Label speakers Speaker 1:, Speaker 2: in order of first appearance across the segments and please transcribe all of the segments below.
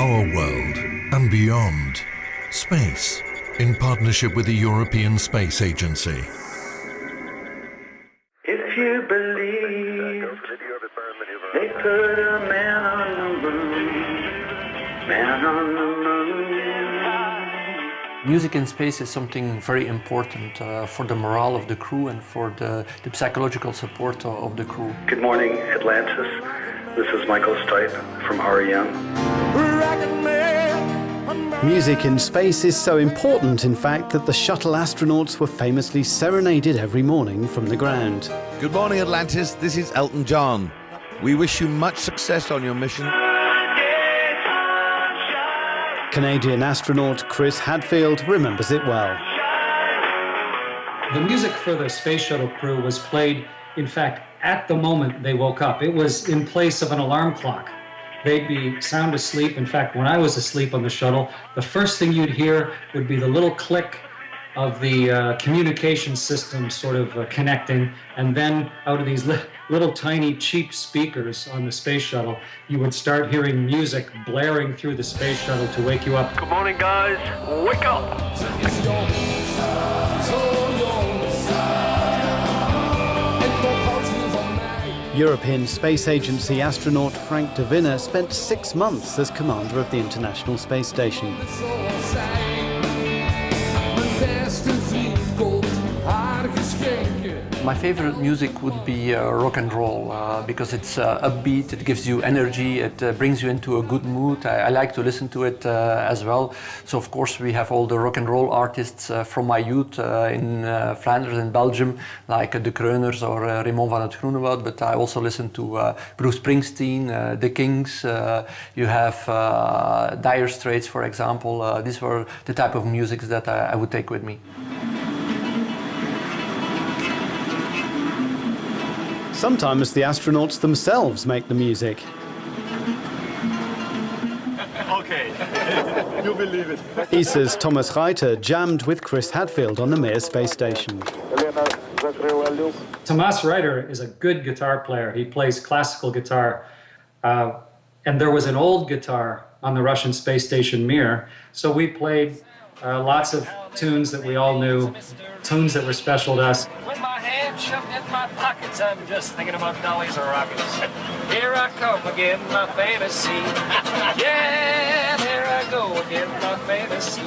Speaker 1: our world and beyond. Space, in partnership with the European Space Agency.
Speaker 2: If you believe they put a man on the moon, man on the moon.
Speaker 3: Music in space is something very important for the morale of the crew and for the psychological support of the crew.
Speaker 2: Good morning, Atlantis. This is Michael Stipe from REM.
Speaker 4: Music in space is so important, in fact, that the shuttle astronauts were famously serenaded every morning from the ground.
Speaker 5: Good morning, Atlantis. This is Elton John. We wish you much success on your mission.
Speaker 4: Canadian astronaut Chris Hadfield remembers it well.
Speaker 6: The music for the space shuttle crew was played, in fact, at the moment they woke up. It was in place of an alarm clock. They'd be sound asleep. In fact, when I was asleep on the shuttle, the first thing you'd hear would be the little click of the communication system sort of connecting, and then out of these little tiny cheap speakers on the space shuttle, you would start hearing music blaring through the space shuttle to wake you up.
Speaker 7: Good morning, guys. Wake up!
Speaker 4: European Space Agency astronaut Frank De Winne spent 6 months as commander of the International Space Station.
Speaker 3: My favorite music would be rock and roll because it's upbeat, it gives you energy, it brings you into a good mood. I like to listen to it as well. So of course we have all the rock and roll artists from my youth in Flanders in Belgium, like De Kreuners or Raymond van het Groenewoud, but I also listen to Bruce Springsteen, The Kings, you have Dire Straits, for example. These were the type of music that I would take with me.
Speaker 4: Sometimes the astronauts themselves make the music.
Speaker 7: Okay, you believe it.
Speaker 4: ESA's Thomas Reiter jammed with Chris Hadfield on the Mir space station.
Speaker 6: Thomas Reiter is a good guitar player. He plays classical guitar. And there was an old guitar on the Russian space station Mir. So we played lots of tunes that we all knew, tunes that were special to us.
Speaker 7: With my hand shoved in my pockets, I'm just thinking about dollies or rockets. Here I come again, my fantasy. Yeah, there I go again, my fantasy.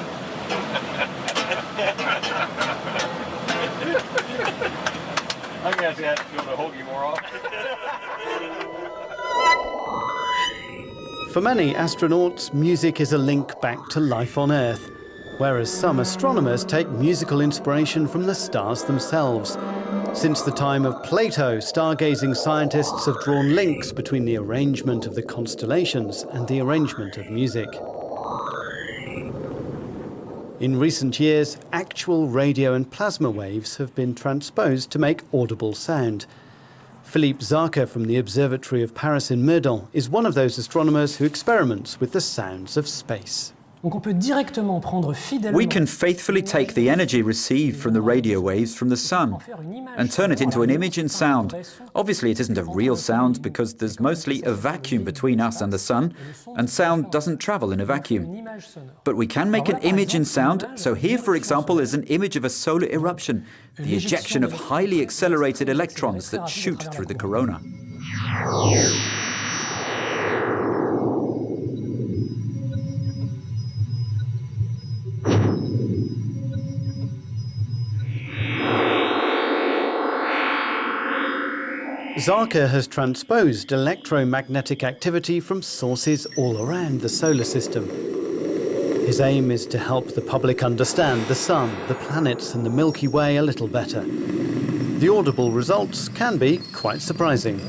Speaker 7: I'm gonna have to go to Hoagie more often.
Speaker 4: For many astronauts, music is a link back to life on Earth, whereas some astronomers take musical inspiration from the stars themselves. Since the time of Plato, stargazing scientists have drawn links between the arrangement of the constellations and the arrangement of music. In recent years, actual radio and plasma waves have been transposed to make audible sound. Philippe Zarka from the Observatory of Paris in Meudon is one of those astronomers who experiments with the sounds of space.
Speaker 8: We can faithfully take the energy received from the radio waves from the sun and turn it into an image and sound. Obviously, it isn't a real sound because there's mostly a vacuum between us and the sun, and sound doesn't travel in a vacuum. But we can make an image and sound. So here, for example, is an image of a solar eruption, the ejection of highly accelerated electrons that shoot through the corona.
Speaker 4: Zarka has transposed electromagnetic activity from sources all around the solar system. His aim is to help the public understand the Sun, the planets and the Milky Way a little better. The audible results can be quite surprising.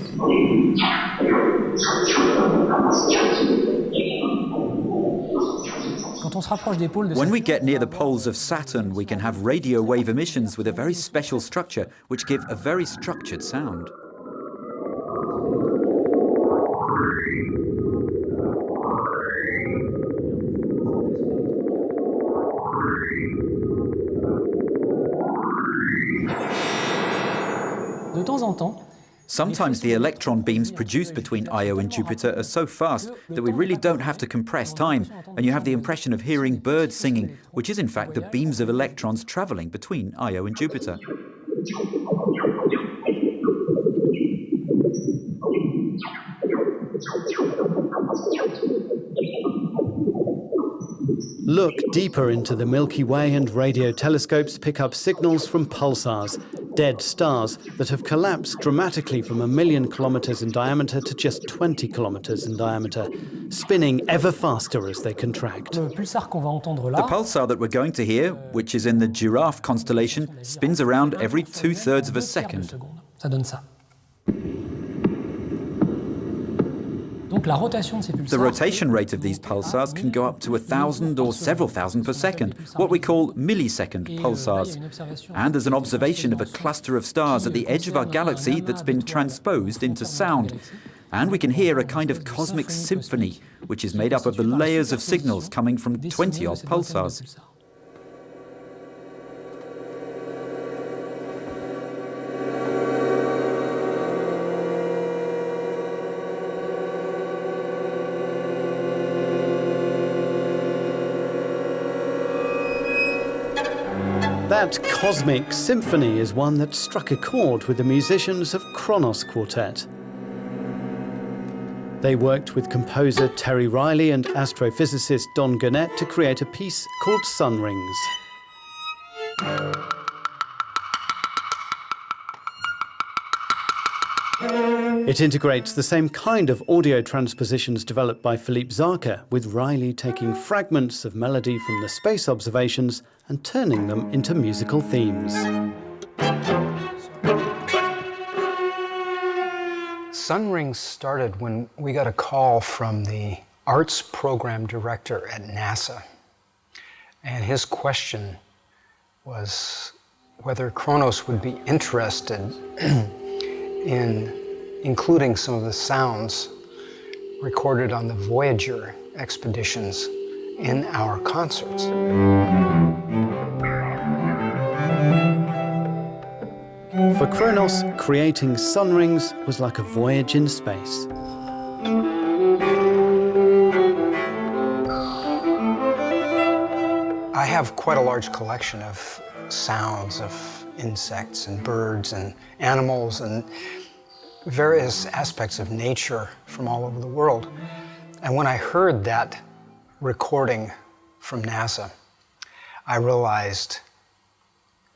Speaker 8: When we get near the poles of Saturn, we can have radio wave emissions with a very special structure, which give a very structured sound. Sometimes the electron beams produced between Io and Jupiter are so fast that we really don't have to compress time, and you have the impression of hearing birds singing, which is in fact the beams of electrons travelling between Io and Jupiter.
Speaker 4: Look deeper into the Milky Way and radio telescopes pick up signals from pulsars, dead stars that have collapsed dramatically from 1 million kilometers in diameter to just 20 kilometers in diameter, spinning ever faster as they contract.
Speaker 8: The pulsar that we're going to hear, which is in the Giraffe constellation, spins around every 2/3 of a second. The rotation rate of these pulsars can go up to 1,000 or several thousand per second, what we call millisecond pulsars. And there's an observation of a cluster of stars at the edge of our galaxy that's been transposed into sound. And we can hear a kind of cosmic symphony, which is made up of the layers of signals coming from 20-odd pulsars.
Speaker 4: That cosmic symphony is one that struck a chord with the musicians of Kronos Quartet. They worked with composer Terry Riley and astrophysicist Don Gurnett to create a piece called Sun Rings. It integrates the same kind of audio transpositions developed by Philippe Zarka, with Riley taking fragments of melody from the space observations and turning them into musical themes.
Speaker 9: Sun Rings started when we got a call from the arts program director at NASA. And his question was whether Kronos would be interested in including some of the sounds recorded on the Voyager expeditions in our concerts.
Speaker 4: For Kronos, creating Sun Rings was like a voyage in space.
Speaker 9: I have quite a large collection of sounds of insects and birds and animals and various aspects of nature from all over the world. And when I heard that recording from NASA, I realized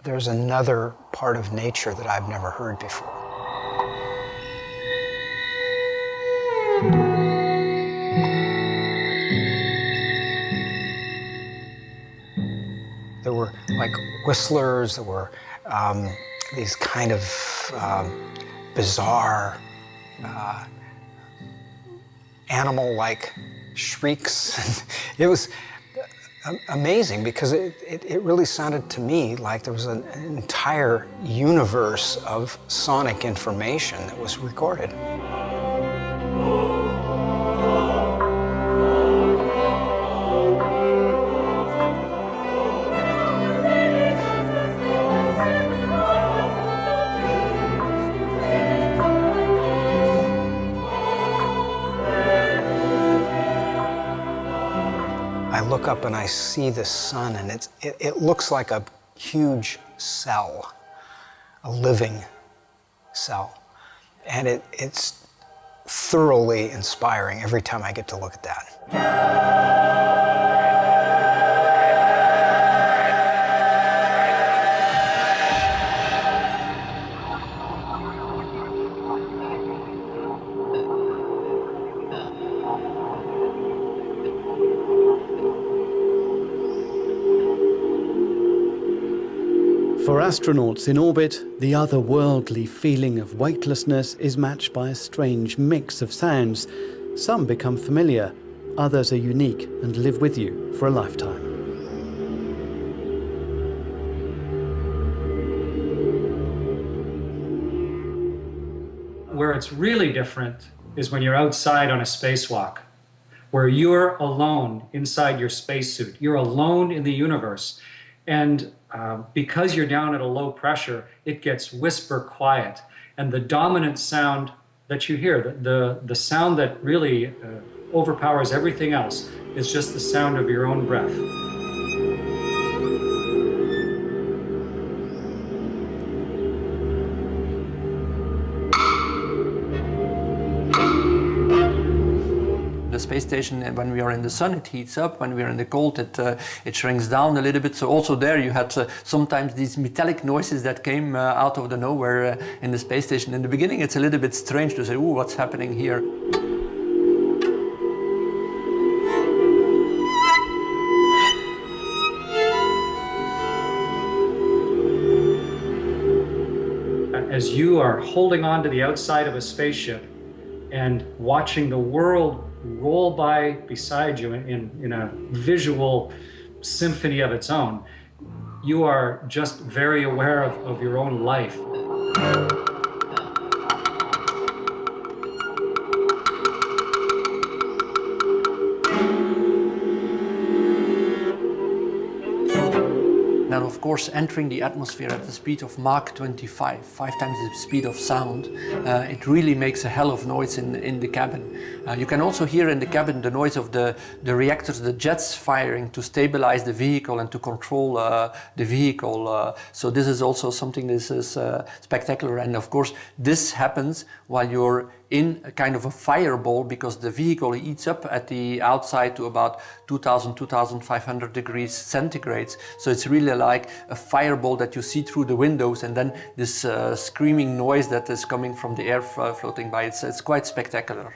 Speaker 9: there's another part of nature that I've never heard before. There were like whistlers, there were these kind of bizarre animal-like shrieks. It was amazing because it really sounded to me like there was an entire universe of sonic information that was recorded. I look up and I see the sun, and it looks like a huge cell, a living cell. And it's thoroughly inspiring every time I get to look at that.
Speaker 4: For astronauts in orbit, the otherworldly feeling of weightlessness is matched by a strange mix of sounds. Some become familiar, others are unique and live with you for a lifetime.
Speaker 6: Where it's really different is when you're outside on a spacewalk, where you're alone inside your spacesuit. You're alone in the universe. And because you're down at a low pressure, it gets whisper quiet. And the dominant sound that you hear, the sound that really overpowers everything else, is just the sound of your own breath.
Speaker 3: The space station, when we are in the sun, it heats up. When we are in the cold, it shrinks down a little bit. So also there you had sometimes these metallic noises that came out of the nowhere in the space station. In the beginning, it's a little bit strange to say, "Ooh, what's happening here?"
Speaker 6: As you are holding on to the outside of a spaceship and watching the world roll by beside you in a visual symphony of its own, you are just very aware of your own life.
Speaker 3: Now, of course, entering the atmosphere at the speed of Mach 25, 5 times the speed of sound, it really makes a hell of noise in the cabin. You can also hear in the cabin the noise of the reactors, the jets firing to stabilize the vehicle and to control the vehicle. So this is also something that is spectacular. And of course, this happens while you're in a kind of a fireball, because the vehicle heats up at the outside to about 2,000, 2,500 degrees centigrade. So it's really like a fireball that you see through the windows, and then this screaming noise that is coming from the air floating by. It's quite spectacular.